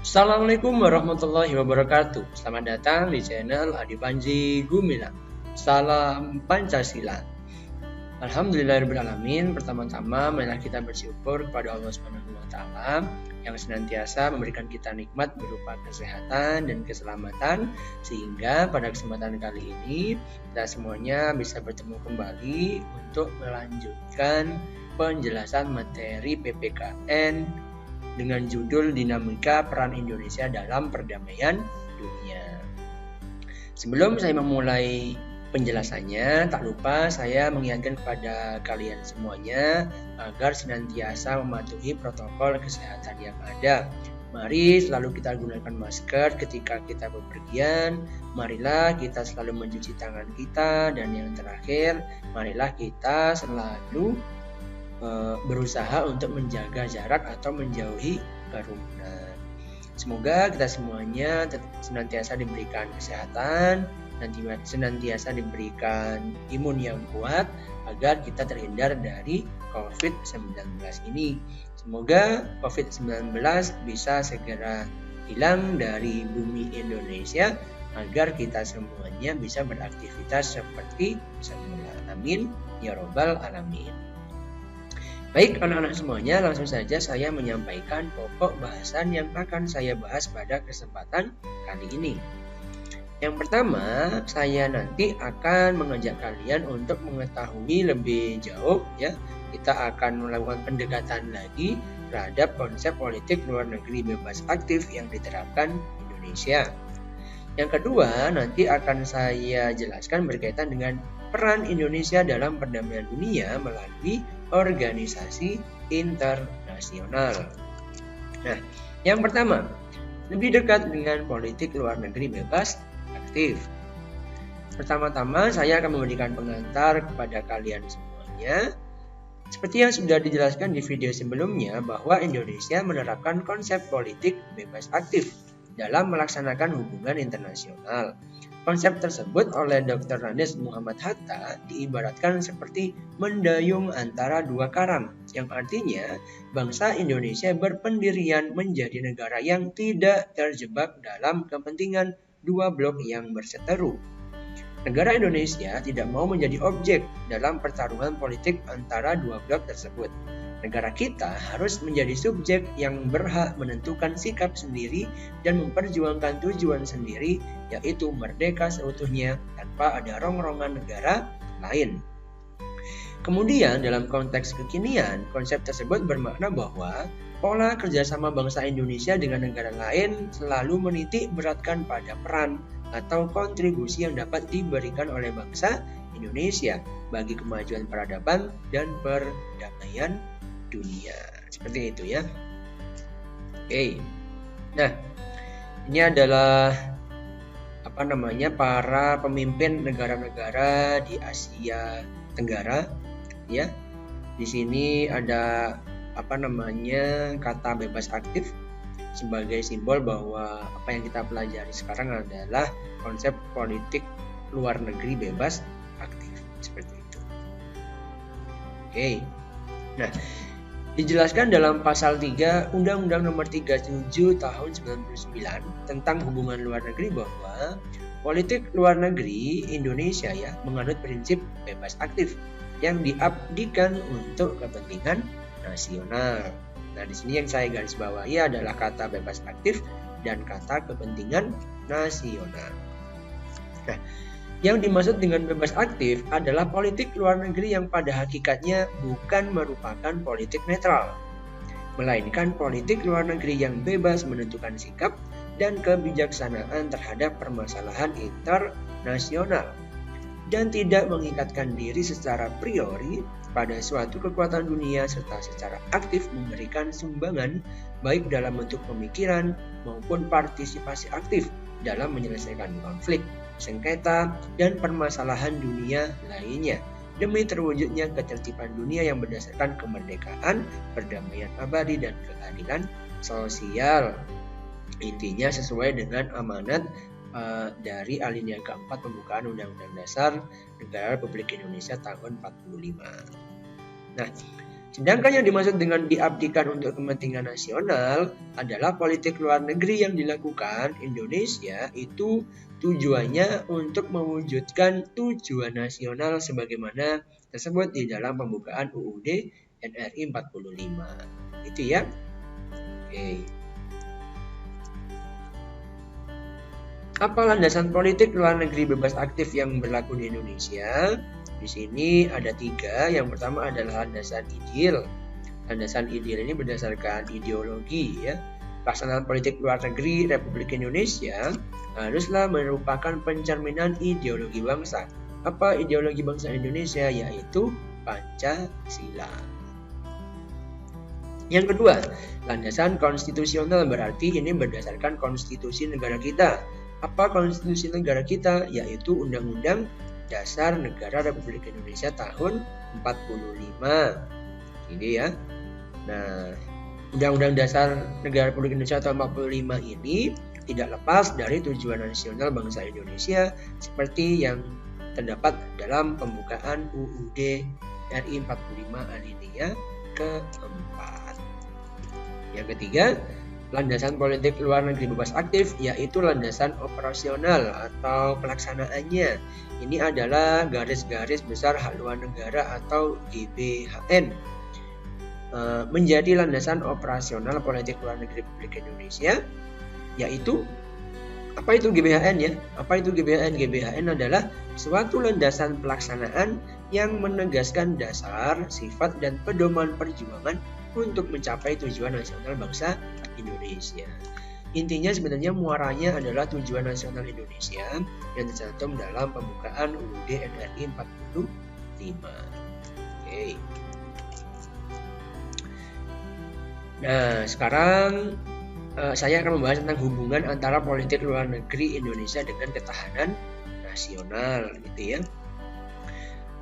Assalamualaikum warahmatullahi wabarakatuh. Selamat datang di channel Adi Panji Gumilang. Salam Pancasila. Alhamdulillahirrahmanirrahim. Pertama-tama marilah kita bersyukur kepada Allah Subhanahu wa taala yang senantiasa memberikan kita nikmat berupa kesehatan dan keselamatan, sehingga pada kesempatan kali ini kita semuanya bisa bertemu kembali untuk melanjutkan penjelasan materi PPKN dengan judul Dinamika Peran Indonesia dalam Perdamaian Dunia. Sebelum saya memulai penjelasannya, tak lupa saya mengingatkan kepada kalian semuanya agar senantiasa mematuhi protokol kesehatan yang ada. Mari selalu kita gunakan masker ketika kita bepergian. Marilah kita selalu mencuci tangan kita. Dan yang terakhir, marilah kita selalu berusaha untuk menjaga jarak atau menjauhi kerumunan. Semoga kita semuanya senantiasa diberikan kesehatan dan senantiasa diberikan imun yang kuat agar kita terhindar dari COVID-19 ini. Semoga COVID-19 bisa segera hilang dari bumi Indonesia agar kita semuanya bisa beraktivitas seperti semula. Amin ya robbal alamin. Baik anak-anak semuanya, langsung saja saya menyampaikan pokok bahasan yang akan saya bahas pada kesempatan kali ini. Yang pertama, saya nanti akan mengajak kalian untuk mengetahui lebih jauh ya. Kita akan melakukan pendekatan lagi terhadap konsep politik luar negeri bebas aktif yang diterapkan Indonesia. Yang kedua, nanti akan saya jelaskan berkaitan dengan peran Indonesia dalam perdamaian dunia melalui organisasi internasional. Nah, yang pertama, lebih dekat dengan politik luar negeri bebas aktif. Pertama-tama, saya akan memberikan pengantar kepada kalian semuanya. Seperti yang sudah dijelaskan di video sebelumnya, bahwa Indonesia menerapkan konsep politik bebas aktif dalam melaksanakan hubungan internasional. Konsep tersebut oleh Dr. Andes Muhammad Hatta diibaratkan seperti mendayung antara dua karang, yang artinya bangsa Indonesia berpendirian menjadi negara yang tidak terjebak dalam kepentingan dua blok yang berseteru. Negara Indonesia tidak mau menjadi objek dalam pertarungan politik antara dua blok tersebut. Negara kita harus menjadi subjek yang berhak menentukan sikap sendiri dan memperjuangkan tujuan sendiri, yaitu merdeka seutuhnya tanpa ada rongrongan negara lain. Kemudian dalam konteks kekinian, konsep tersebut bermakna bahwa pola kerjasama bangsa Indonesia dengan negara lain selalu menitik beratkan pada peran atau kontribusi yang dapat diberikan oleh bangsa Indonesia bagi kemajuan peradaban dan perdamaian dunia. Seperti itu ya. Oke. Nah, ini adalah para pemimpin negara-negara di Asia Tenggara ya. Di sini ada kata bebas aktif sebagai simbol bahwa apa yang kita pelajari sekarang adalah konsep politik luar negeri bebas aktif seperti itu. Oke. Nah, dijelaskan dalam pasal 3 Undang-Undang Nomor 37 Tahun 99 tentang hubungan luar negeri bahwa politik luar negeri Indonesia ya menganut prinsip bebas aktif yang diabdikan untuk kepentingan nasional. Nah, di sini yang saya garis bawahi adalah kata bebas aktif dan kata kepentingan nasional. Nah, yang dimaksud dengan bebas aktif adalah politik luar negeri yang pada hakikatnya bukan merupakan politik netral, melainkan politik luar negeri yang bebas menentukan sikap dan kebijaksanaan terhadap permasalahan internasional dan tidak mengikatkan diri secara priori pada suatu kekuatan dunia serta secara aktif memberikan sumbangan baik dalam bentuk pemikiran maupun partisipasi aktif dalam menyelesaikan konflik, sengketa, dan permasalahan dunia lainnya demi terwujudnya ketertiban dunia yang berdasarkan kemerdekaan, perdamaian abadi, dan keadilan sosial. Intinya sesuai dengan amanat dari alinea keempat pembukaan Undang-Undang Dasar Negara Republik Indonesia tahun 45. Nah, Sedangkan yang dimaksud dengan diabdikan untuk kepentingan nasional adalah politik luar negeri yang dilakukan Indonesia itu tujuannya untuk mewujudkan tujuan nasional sebagaimana tersebut di dalam pembukaan UUD NRI 45. Itu ya. Oke. Apa landasan politik luar negeri bebas aktif yang berlaku di Indonesia? Di sini ada 3. Yang pertama adalah landasan ideal. Landasan ideal ini berdasarkan ideologi ya. Pelaksanaan politik luar negeri Republik Indonesia haruslah merupakan pencerminan ideologi bangsa. Apa ideologi bangsa Indonesia? Yaitu Pancasila. Yang kedua, landasan konstitusional, berarti ini berdasarkan konstitusi negara kita. Apa konstitusi negara kita? Yaitu Undang-Undang Dasar Negara Republik Indonesia tahun 45. Ini ya. Nah, Undang-Undang Dasar Negara Republik Indonesia tahun 45 ini tidak lepas dari tujuan nasional bangsa Indonesia seperti yang terdapat dalam pembukaan UUD RI 45 alinea keempat. Yang ketiga, landasan politik luar negeri bebas aktif yaitu landasan operasional atau pelaksanaannya. Ini adalah garis-garis besar haluan negara atau GBHN. Menjadi landasan operasional politik luar negeri Republik Indonesia, yaitu apa itu GBHN ya? Apa itu GBHN? GBHN adalah suatu landasan pelaksanaan yang menegaskan dasar, sifat, dan pedoman perjuangan untuk mencapai tujuan nasional bangsa Indonesia. Intinya sebenarnya muaranya adalah tujuan nasional Indonesia yang tercantum dalam pembukaan UUD NRI 45. Oke. Nah, sekarang saya akan membahas tentang hubungan antara politik luar negeri Indonesia dengan ketahanan nasional, gitu ya.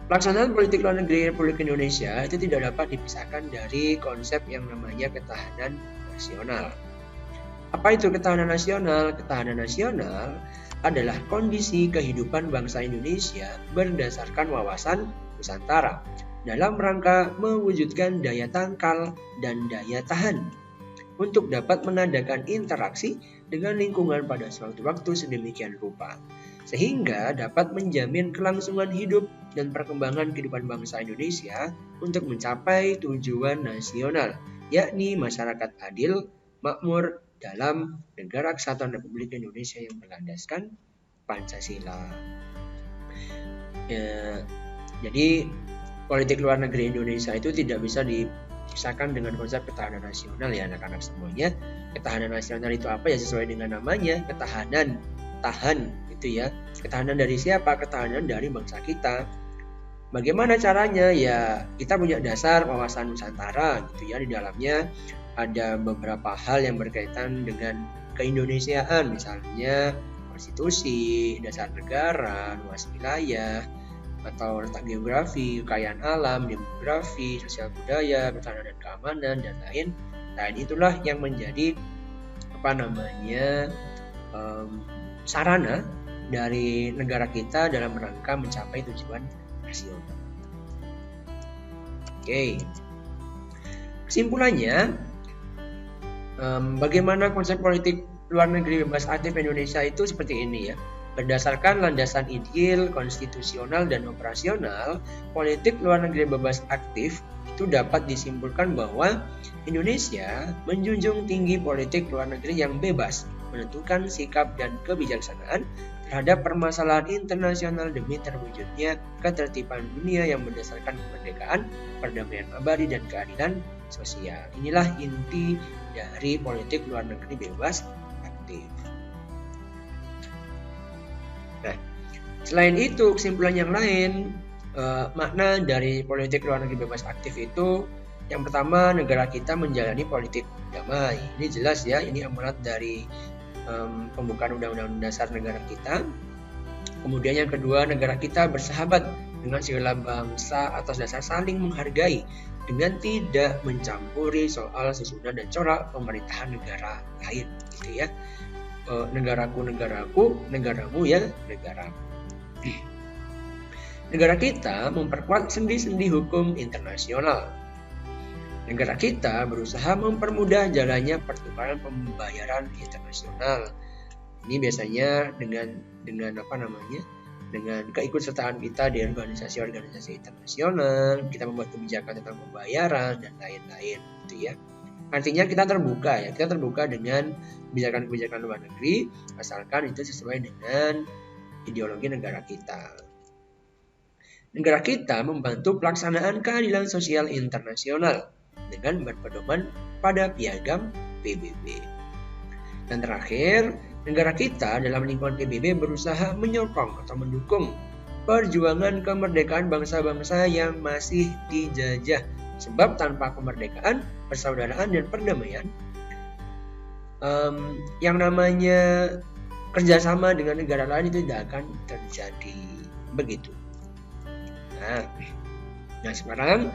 Pelaksanaan politik luar negeri Republik Indonesia itu tidak dapat dipisahkan dari konsep yang namanya ketahanan nasional. Apa itu ketahanan nasional? Ketahanan nasional adalah kondisi kehidupan bangsa Indonesia berdasarkan wawasan Nusantara dalam rangka mewujudkan daya tangkal dan daya tahan untuk dapat menandakan interaksi dengan lingkungan pada suatu waktu sedemikian rupa, sehingga dapat menjamin kelangsungan hidup dan perkembangan kehidupan bangsa Indonesia untuk mencapai tujuan nasional, yakni masyarakat adil, makmur dalam Negara Kesatuan Republik Indonesia yang berlandaskan Pancasila. Jadi politik luar negeri Indonesia itu tidak bisa dipisahkan dengan konsep ketahanan nasional ya anak-anak semuanya. Ketahanan nasional itu apa ya? Sesuai dengan namanya, ketahanan, tahan gitu ya. Ketahanan dari siapa? Ketahanan dari bangsa kita. Bagaimana caranya? Ya kita punya dasar wawasan Nusantara gitu ya. Di dalamnya ada beberapa hal yang berkaitan dengan keindonesiaan, misalnya konstitusi, dasar negara, luas wilayah, atau letak geografi, kekayaan alam, demografi, sosial budaya, pertahanan dan keamanan, dan lain-lain. Itulah yang menjadi sarana dari negara kita dalam rangka mencapai tujuan nasional. Oke. Kesimpulannya, bagaimana konsep politik luar negeri bebas aktif Indonesia itu seperti ini ya. Berdasarkan landasan ideal, konstitusional, dan operasional, politik luar negeri bebas aktif itu dapat disimpulkan bahwa Indonesia menjunjung tinggi politik luar negeri yang bebas, menentukan sikap dan kebijaksanaan terhadap permasalahan internasional demi terwujudnya ketertiban dunia yang berdasarkan kemerdekaan, perdamaian abadi, dan keadilan sosial. Inilah inti dari politik luar negeri bebas aktif. Nah, selain itu kesimpulan yang lain, makna dari politik luar negeri bebas aktif itu yang pertama, negara kita menjalani politik damai. Ini jelas ya, ini amanat dari pembukaan Undang-Undang Dasar negara kita. Kemudian yang kedua, negara kita bersahabat dengan segala bangsa atas dasar saling menghargai dengan tidak mencampuri soal susunan dan corak pemerintahan negara lain, gitu ya. Negaraku, negaraku, negaramu ya, negaramu. Negara kita memperkuat sendi-sendi hukum internasional. Negara kita berusaha mempermudah jalannya pertukaran pembayaran internasional. Ini biasanya dengan keikutsertaan kita di organisasi-organisasi internasional, kita membuat kebijakan tentang pembayaran dan lain-lain, gitu ya. Artinya kita terbuka dengan kebijakan-kebijakan luar negeri, asalkan itu sesuai dengan ideologi negara kita. Negara kita membantu pelaksanaan keadilan sosial internasional dengan berpedoman pada piagam PBB. Dan terakhir, negara kita dalam lingkungan PBB berusaha menyokong atau mendukung perjuangan kemerdekaan bangsa-bangsa yang masih dijajah. Sebab tanpa kemerdekaan, persaudaraan, dan perdamaian, yang namanya kerjasama dengan negara lain itu tidak akan terjadi. Begitu. Nah, sekarang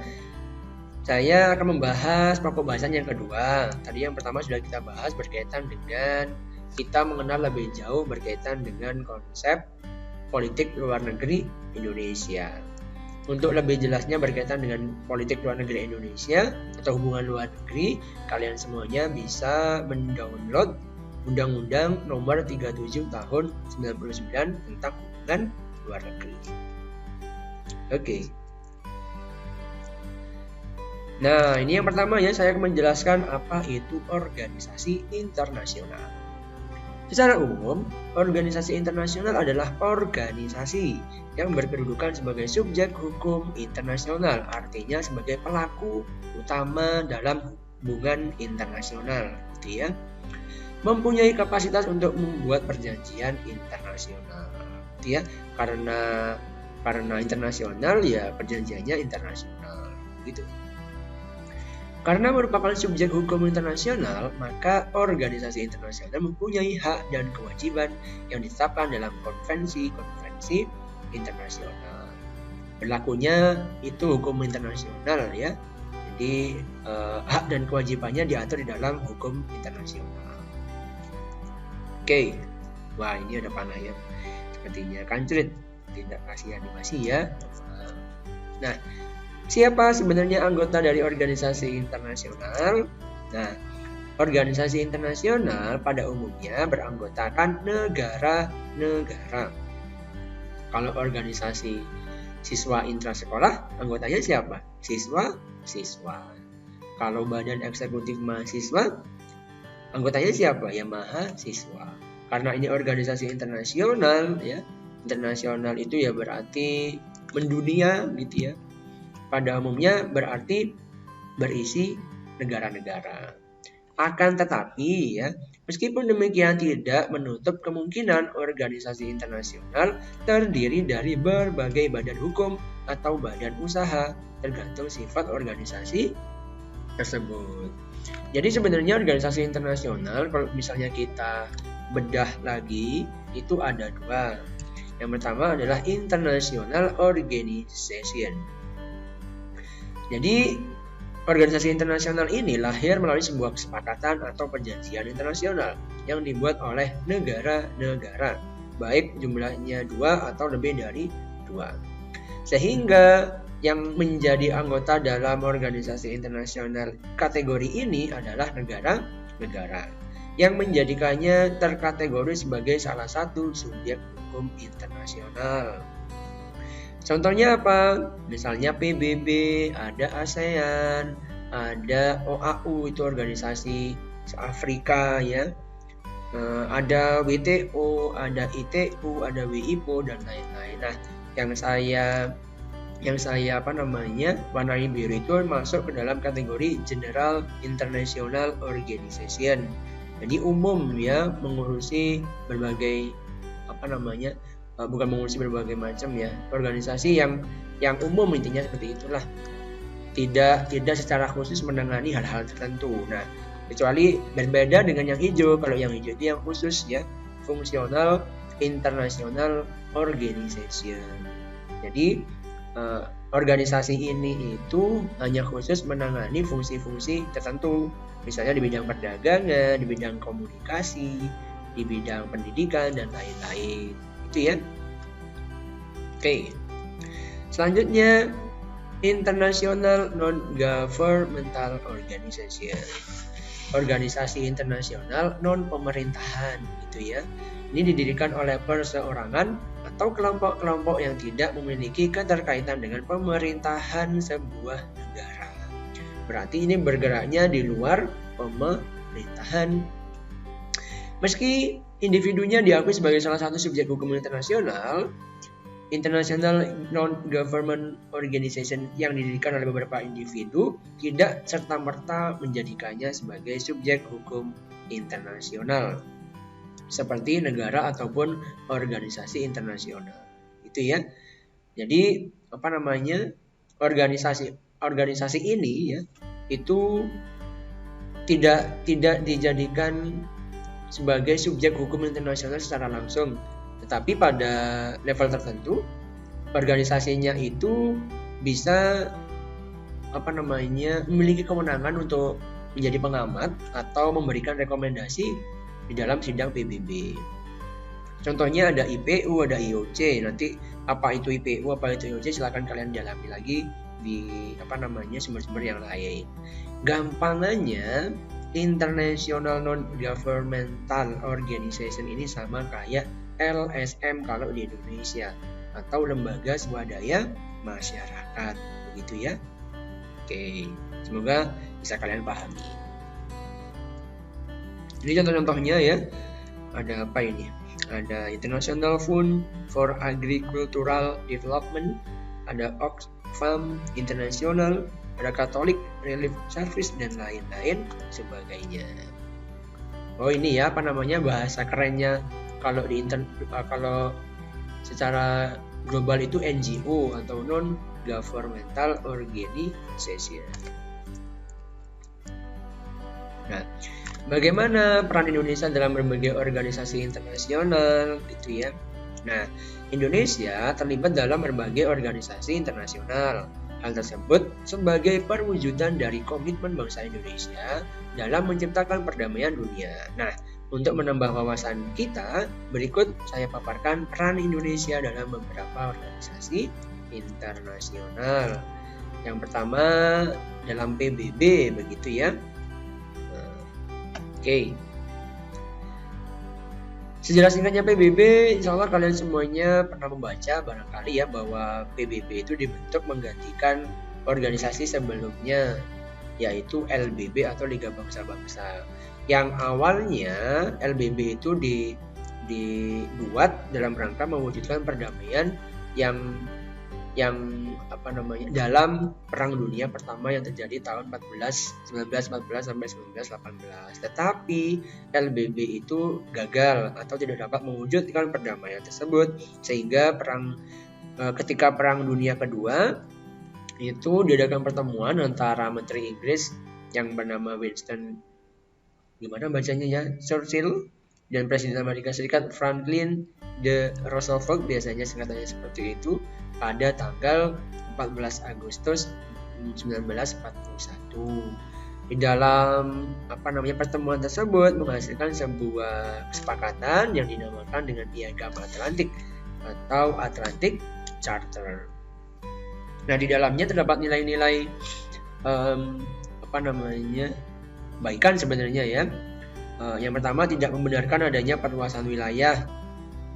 saya akan membahas pokok bahasan yang kedua. Tadi yang pertama sudah kita bahas berkaitan dengan kita mengenal lebih jauh berkaitan dengan konsep politik luar negeri Indonesia. Untuk lebih jelasnya berkaitan dengan politik luar negeri Indonesia atau hubungan luar negeri, kalian semuanya bisa mendownload Undang-Undang Nomor 37 Tahun 99 tentang hubungan luar negeri. Oke. Nah, ini yang pertama ya, saya akan menjelaskan apa itu organisasi internasional. Secara umum, organisasi internasional adalah organisasi yang berkedudukan sebagai subjek hukum internasional, artinya sebagai pelaku utama dalam hubungan internasional, gitu ya. Mempunyai kapasitas untuk membuat perjanjian internasional, gitu ya. Karena internasional ya perjanjiannya internasional, gitu. Karena merupakan subjek hukum internasional, maka organisasi internasional mempunyai hak dan kewajiban yang ditetapkan dalam konvensi-konvensi internasional. Berlakunya itu hukum internasional ya. Jadi hak dan kewajibannya diatur di dalam hukum internasional. Oke. Wah, ini ada panah ya. Sepertinya kancerit, tidak kasih animasi ya. Nah, siapa sebenarnya anggota dari organisasi internasional? Nah, organisasi internasional pada umumnya beranggotakan negara-negara. Kalau organisasi siswa intrasekolah, anggotanya siapa? Siswa. Kalau badan eksekutif mahasiswa, anggotanya siapa? Ya mahasiswa. Karena ini organisasi internasional ya. Internasional itu ya berarti mendunia gitu ya. Pada umumnya berarti berisi negara-negara. Akan tetapi ya, meskipun demikian tidak menutup kemungkinan organisasi internasional terdiri dari berbagai badan hukum atau badan usaha, tergantung sifat organisasi tersebut. Jadi sebenarnya organisasi internasional kalau misalnya kita bedah lagi itu ada dua. Yang pertama adalah International Organization. Jadi organisasi internasional ini lahir melalui sebuah kesepakatan atau perjanjian internasional yang dibuat oleh negara-negara, baik jumlahnya 2 atau lebih dari 2. Sehingga yang menjadi anggota dalam organisasi internasional kategori ini adalah negara-negara yang menjadikannya terkategori sebagai salah satu subjek hukum internasional. Contohnya apa? Misalnya PBB, ada ASEAN, ada OAU itu organisasi Afrika ya, ada WTO, ada ITU, ada WIPO dan lain-lain. Nah, yang saya warnai biru itu masuk ke dalam kategori General International Organization. Jadi umum ya, mengurusi berbagai bukan mengurusi berbagai macam ya, organisasi yang umum intinya seperti itulah. Tidak secara khusus menangani hal-hal tertentu. Nah, kecuali berbeda dengan yang hijau. Kalau yang hijau itu yang khusus ya, Functional International Organization. Jadi organisasi ini itu hanya khusus menangani fungsi-fungsi tertentu, misalnya di bidang perdagangan, di bidang komunikasi, di bidang pendidikan dan lain-lain. Itu ya. Oke. Selanjutnya, International Non-Governmental Organization, organisasi internasional non-pemerintahan gitu ya. Ini didirikan oleh perseorangan atau kelompok-kelompok yang tidak memiliki keterkaitan dengan pemerintahan sebuah negara. Berarti ini bergeraknya di luar pemerintahan. Meski individunya diakui sebagai salah satu subjek hukum internasional, International Non-Government Organization yang didirikan oleh beberapa individu tidak serta-merta menjadikannya sebagai subjek hukum internasional seperti negara ataupun organisasi internasional. Itu ya. Jadi organisasi ini ya itu tidak dijadikan sebagai subjek hukum internasional secara langsung, tetapi pada level tertentu organisasinya itu bisa memiliki kewenangan untuk menjadi pengamat atau memberikan rekomendasi di dalam sidang PBB. Contohnya ada IPU, ada IOC. Nanti apa itu IPU, apa itu IOC silakan kalian dalami lagi di sumber-sumber yang lain. Gampangannya International Non-Governmental Organization ini sama kayak LSM kalau di Indonesia, atau lembaga swadaya masyarakat, begitu ya. Oke, semoga bisa kalian pahami. Ini contoh-contohnya ya. Ada apa ini? Ada International Fund for Agricultural Development, ada Oxfam International, ada Catholic Relief Service dan lain-lain sebagainya. Oh ini ya bahasa kerennya kalau kalau secara global itu NGO atau non governmental organization. Nah, bagaimana peran Indonesia dalam berbagai organisasi internasional gitu ya. Nah, Indonesia terlibat dalam berbagai organisasi internasional. Hal tersebut sebagai perwujudan dari komitmen bangsa Indonesia dalam menciptakan perdamaian dunia. Nah, untuk menambah wawasan kita, berikut saya paparkan peran Indonesia dalam beberapa organisasi internasional. Yang pertama dalam PBB, begitu ya. Oke. Sejarah singkatnya PBB, insya Allah kalian semuanya pernah membaca barangkali ya bahwa PBB itu dibentuk menggantikan organisasi sebelumnya, yaitu LBB atau Liga Bangsa-Bangsa. Yang awalnya LBB itu dibuat dalam rangka mewujudkan perdamaian yang dalam Perang Dunia Pertama yang terjadi tahun 1914 sampai 1918. Tetapi LBB itu gagal atau tidak dapat mewujudkan perdamaian tersebut, sehingga ketika Perang Dunia Kedua itu diadakan pertemuan antara Menteri Inggris yang bernama Winston Churchill dan Presiden Amerika Serikat Franklin D. Roosevelt, biasanya singkatannya seperti itu, pada tanggal 14 Agustus 1941. Di dalam pertemuan tersebut menghasilkan sebuah kesepakatan yang dinamakan dengan Piagam Atlantik atau Atlantic Charter. Nah, di dalamnya terdapat nilai-nilai baikan sebenarnya ya. Yang pertama, tidak membenarkan adanya perluasan wilayah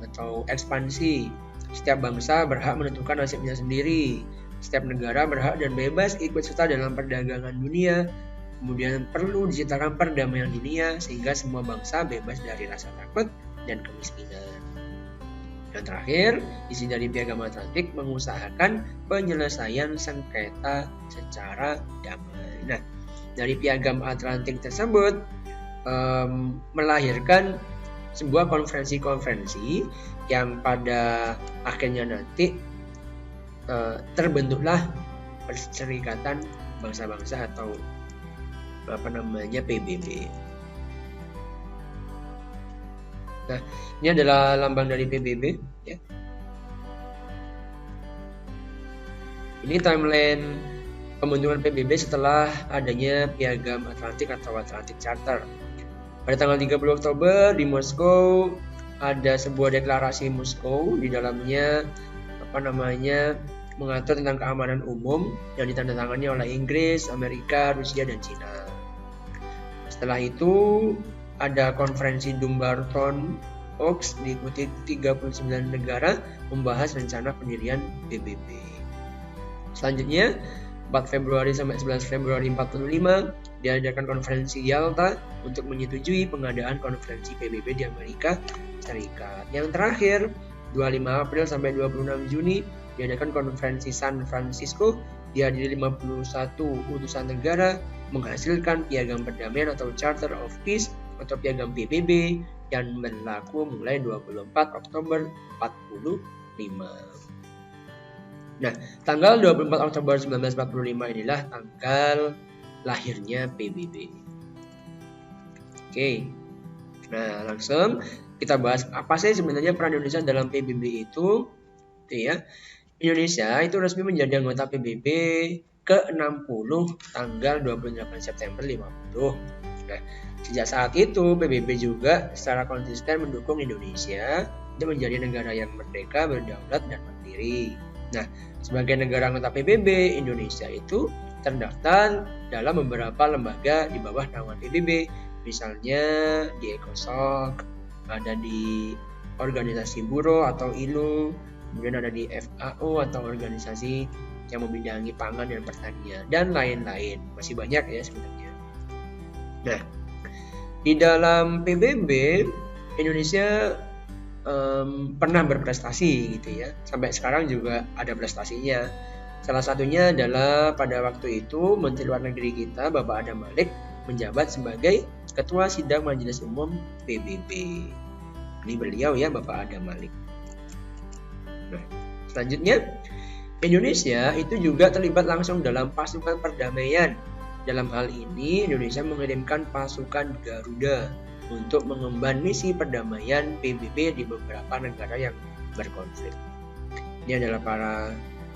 atau ekspansi. Setiap bangsa berhak menentukan nasibnya sendiri. Setiap negara berhak dan bebas ikut serta dalam perdagangan dunia. Kemudian perlu diciptakan perdamaian dunia sehingga semua bangsa bebas dari rasa takut dan kemiskinan. Dan terakhir, isi dari Piagam Atlantik mengusahakan penyelesaian sengketa secara damai. Nah, dari Piagam Atlantik tersebut melahirkan sebuah konferensi-konferensi yang pada akhirnya nanti terbentuklah Perserikatan Bangsa-Bangsa atau PBB. Nah, ini adalah lambang dari PBB ya. Ini timeline pembentukan PBB setelah adanya Piagam Atlantik atau Atlantic Charter. Pada tanggal 30 Oktober di Moskow ada sebuah deklarasi Moskow, di dalamnya mengatur tentang keamanan umum yang ditandatangani oleh Inggris, Amerika, Rusia, dan Cina. Setelah itu ada konferensi Dumbarton Oaks diikuti 39 negara membahas rencana pendirian PBB. Selanjutnya 4 Februari sampai 11 Februari 45 diadakan konferensi Yalta untuk menyetujui pengadaan konferensi PBB di Amerika Serikat. Yang terakhir 25 April sampai 26 Juni diadakan konferensi San Francisco, dihadiri 51 utusan negara, menghasilkan piagam perdamaian atau Charter of Peace atau piagam PBB yang berlaku mulai 24 Oktober 45. Nah, tanggal 24 Oktober 1945 inilah tanggal lahirnya PBB. Oke. Nah, langsung kita bahas apa sih sebenarnya peran Indonesia dalam PBB itu. Ya. Indonesia itu resmi menjadi anggota PBB ke-60 tanggal 28 September 50. Nah, sejak saat itu PBB juga secara konsisten mendukung Indonesia untuk menjadi negara yang merdeka, berdaulat, dan mandiri. Nah, sebagai negara anggota PBB, Indonesia itu terdaftar dalam beberapa lembaga di bawah naungan PBB, misalnya di ECOSOC, ada di Organisasi Buruh atau ILO, kemudian ada di FAO atau organisasi yang membidangi pangan dan pertanian, dan lain-lain. Masih banyak ya sebenarnya. Nah, di dalam PBB, Indonesia pernah berprestasi gitu ya. Sampai sekarang juga ada prestasinya. Salah satunya adalah pada waktu itu Menteri Luar Negeri kita, Bapak Adam Malik, menjabat sebagai Ketua Sidang Majelis Umum PBB. Ini beliau ya, Bapak Adam Malik. Nah, selanjutnya Indonesia itu juga terlibat langsung dalam pasukan perdamaian. Dalam hal ini Indonesia mengirimkan pasukan Garuda untuk mengemban misi perdamaian PBB di beberapa negara yang berkonflik. Ini adalah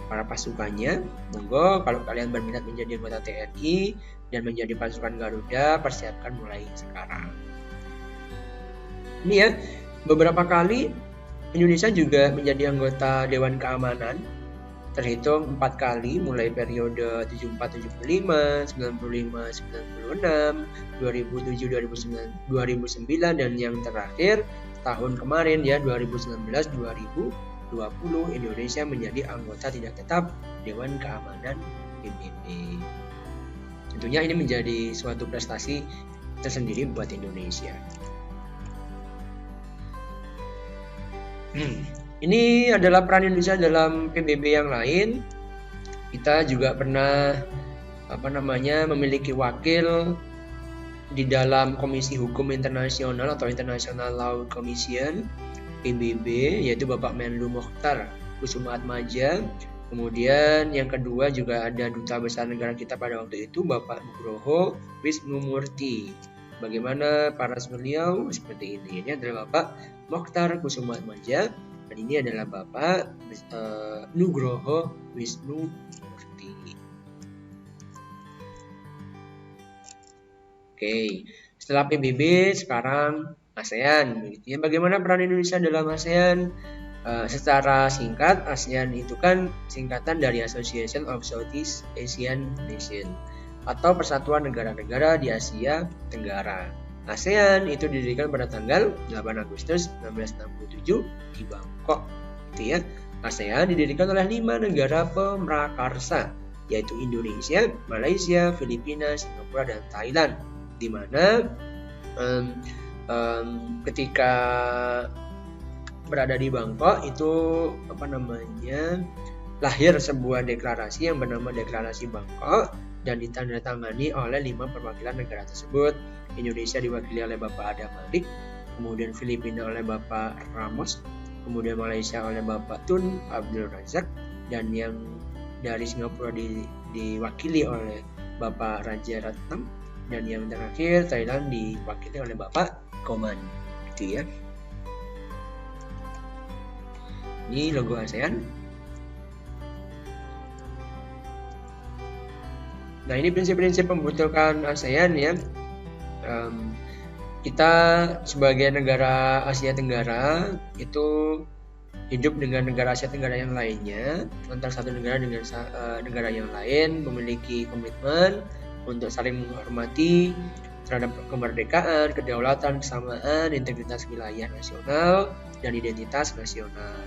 para pasukannya. Monggo kalau kalian berminat menjadi anggota TNI dan menjadi pasukan Garuda, persiapkan mulai sekarang. Ini ya, beberapa kali Indonesia juga menjadi anggota Dewan Keamanan, terhitung 4 kali mulai periode 74-75, 95-96, 2007-2009, dan yang terakhir tahun kemarin ya 2019-2020 Indonesia menjadi anggota tidak tetap Dewan Keamanan PBB. Tentunya ini menjadi suatu prestasi tersendiri buat Indonesia. Ini adalah peran Indonesia dalam PBB yang lain. Kita juga pernah memiliki wakil di dalam Komisi Hukum Internasional atau International Law Commission PBB, yaitu Bapak Menlu Mokhtar Kusumaatmadja. Kemudian yang kedua juga ada Duta Besar negara kita pada waktu itu, Bapak Nugroho Wisnumurti. Bagaimana para beliau seperti ini? Ini adalah Bapak Mokhtar Kusumaatmadja dan ini adalah Bapak Nugroho Wisnumurti. Oke, setelah PBB sekarang ASEAN. Begitu ya. Bagaimana peran Indonesia dalam ASEAN? Secara singkat, ASEAN itu kan singkatan dari Association of Southeast Asian Nations atau Persatuan Negara-Negara di Asia Tenggara. ASEAN itu didirikan pada tanggal 8 Agustus 1967 di Bangkok. Gitu ya. ASEAN didirikan oleh 5 negara pemrakarsa, yaitu Indonesia, Malaysia, Filipina, Singapura, dan Thailand. Di mana ketika berada di Bangkok itu lahir sebuah deklarasi yang bernama Deklarasi Bangkok dan ditandatangani oleh 5 perwakilan negara tersebut. Indonesia diwakili oleh Bapak Adam Malik, kemudian Filipina oleh Bapak Ramos, kemudian Malaysia oleh Bapak Tun Abdul Razak, dan yang dari Singapura diwakili oleh Bapak Raja Ratnam, dan yang terakhir Thailand diwakili oleh Bapak Koman. Gitu ya. Ini logo ASEAN. Nah, ini prinsip-prinsip pembentukan ASEAN ya. Kita sebagai negara Asia Tenggara itu hidup dengan negara Asia Tenggara yang lainnya, antara satu negara dengan negara yang lain memiliki komitmen untuk saling menghormati terhadap kemerdekaan, kedaulatan, kesamaan, integritas wilayah nasional, dan identitas nasional.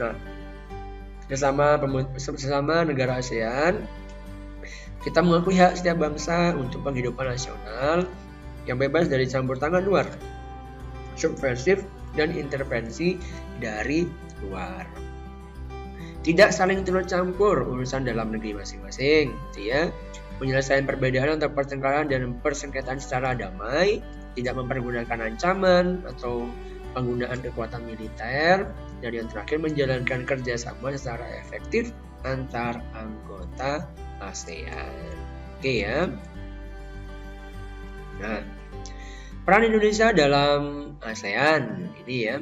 Nah, sesama negara ASEAN, kita mengakui hak setiap bangsa untuk penghidupan nasional yang bebas dari campur tangan luar, subversif, dan intervensi dari luar. Tidak saling turut campur urusan dalam negeri masing-masing, gitu ya. Penyelesaian perbedaan atau pertengkaran dan persengketaan secara damai, tidak mempergunakan ancaman atau penggunaan kekuatan militer, dan yang terakhir menjalankan kerjasama secara efektif antar anggota ASEAN. Oke ya. Nah, peran Indonesia dalam ASEAN ini ya.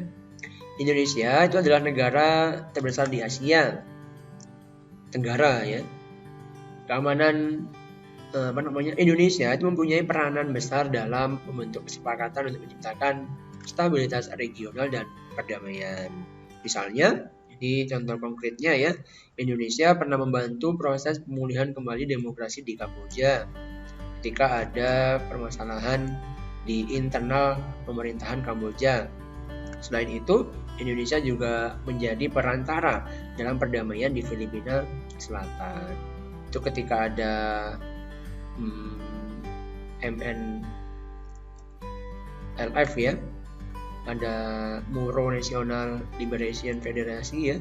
Indonesia itu adalah negara terbesar di Asia Tenggara ya. Keamanan Indonesia itu mempunyai peranan besar dalam membentuk kesepakatan untuk menciptakan stabilitas regional dan perdamaian. Misalnya, di contoh konkretnya ya, Indonesia pernah membantu proses pemulihan kembali demokrasi di Kamboja ketika ada permasalahan di internal pemerintahan Kamboja. Selain itu, Indonesia juga menjadi perantara dalam perdamaian di Filipina Selatan. Itu ketika ada MNLF ya, ada Moro National Liberation Federasi ya,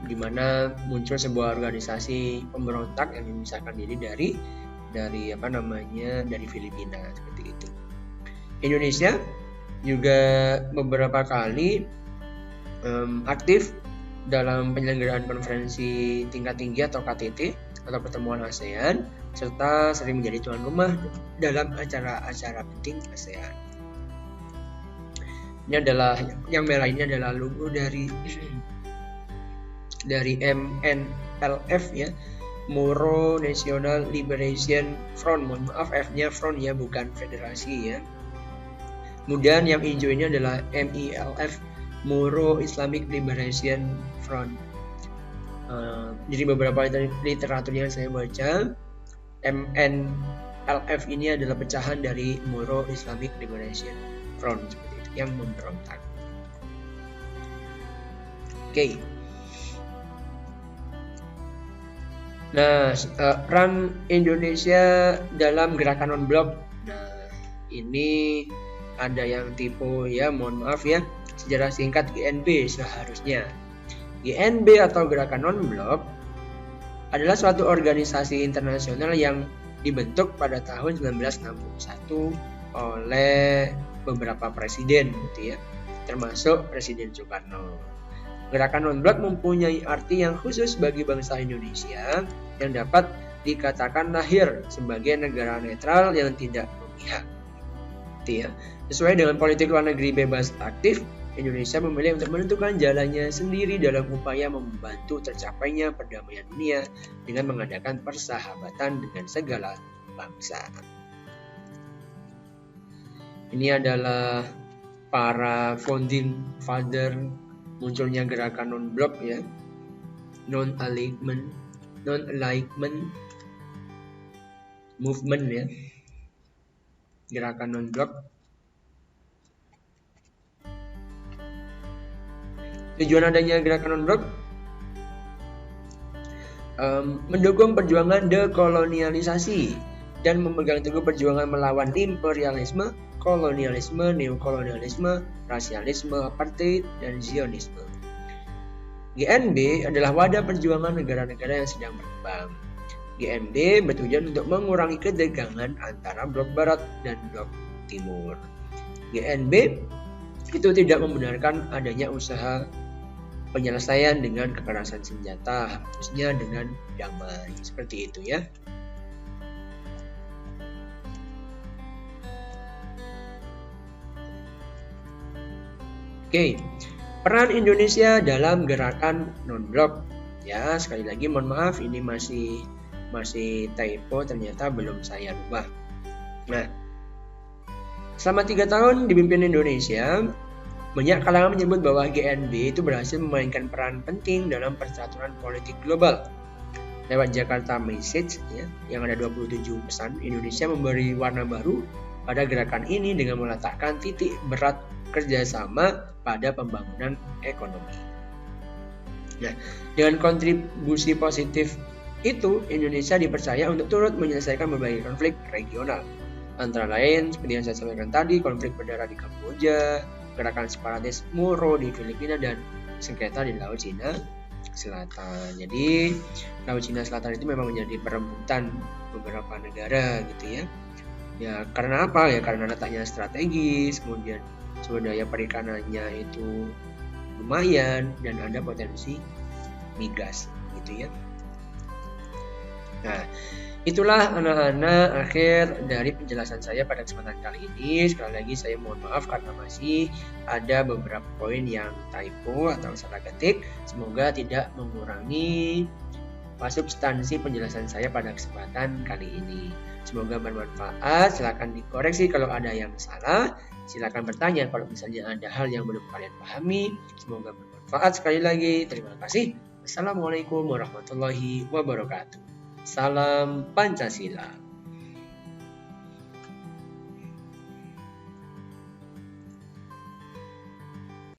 di mana muncul sebuah organisasi pemberontak yang memisahkan diri dari Filipina seperti itu. Indonesia juga beberapa kali aktif dalam penyelenggaraan konferensi tingkat tinggi atau KTT atau pertemuan ASEAN, serta sering menjadi tuan rumah dalam acara-acara penting ASEAN. Ini adalah yang merah ini adalah logo dari MNLF ya, Moro National Liberation Front. Mohon maaf, F-nya front ya, bukan federasi ya. Kemudian yang hijau ini adalah MILF, Moro Islamic Liberation Front. Jadi beberapa literatur yang saya baca, MNLF ini adalah pecahan dari Moro Islamic Liberation Front seperti itu, yang memberontak. Oke. Nah, peran Indonesia dalam gerakan non-blok. Nah, ini ada yang tipe ya, mohon maaf ya, sejarah singkat GNB seharusnya. GNB atau Gerakan Non-Blok adalah suatu organisasi internasional yang dibentuk pada tahun 1961 oleh beberapa presiden gitu ya, termasuk Presiden Soekarno. Gerakan Non-Blok mempunyai arti yang khusus bagi bangsa Indonesia yang dapat dikatakan lahir sebagai negara netral yang tidak memihak. Gitu ya. Sesuai dengan politik luar negeri bebas aktif, Indonesia memilih untuk menentukan jalannya sendiri dalam upaya membantu tercapainya perdamaian dunia dengan mengadakan persahabatan dengan segala bangsa. Ini adalah para founding father munculnya gerakan non-blok ya, non-alignment movement ya, gerakan non-blok. Tujuan adanya gerakan non-blok mendukung perjuangan dekolonialisasi dan memegang teguh perjuangan melawan imperialisme, kolonialisme, neokolonialisme, rasialisme, apartheid, dan Zionisme. GNB adalah wadah perjuangan negara-negara yang sedang berkembang. GNB bertujuan untuk mengurangi ketegangan antara blok barat dan blok timur. GNB itu tidak membenarkan adanya usaha penyelesaian dengan kekerasan senjata, harusnya dengan damai, seperti itu ya. Oke, peran Indonesia dalam gerakan non-blok. Ya, sekali lagi mohon maaf, ini masih typo, ternyata belum saya rubah. Nah, selama 3 tahun dipimpin Indonesia, Banyak kalangan menyebut bahwa GNB itu berhasil memainkan peran penting dalam percaturan politik global. Lewat Jakarta Message yang ada 27 pesan, Indonesia memberi warna baru pada gerakan ini dengan meletakkan titik berat kerjasama pada pembangunan ekonomi. Nah, dengan kontribusi positif itu, Indonesia dipercaya untuk turut menyelesaikan berbagai konflik regional. Antara lain, seperti yang saya sampaikan tadi, konflik berdarah di Kamboja, gerakan separatis Moro di Filipina, dan sengketa di Laut Cina Selatan. Jadi, Laut Cina Selatan itu memang menjadi perebutan beberapa negara gitu ya. Ya, karena apa? Ya karena letaknya strategis, kemudian sumber daya perikanannya itu lumayan dan ada potensi migas gitu ya. Nah, itulah anak-anak akhir dari penjelasan saya pada kesempatan kali ini. Sekali lagi saya mohon maaf karena masih ada beberapa poin yang typo atau salah ketik. Semoga tidak mengurangi substansi penjelasan saya pada kesempatan kali ini. Semoga bermanfaat. Silakan dikoreksi kalau ada yang salah. Silakan bertanya kalau misalnya ada hal yang belum kalian pahami. Semoga bermanfaat. Sekali lagi, terima kasih. Assalamualaikum warahmatullahi wabarakatuh. Salam Pancasila.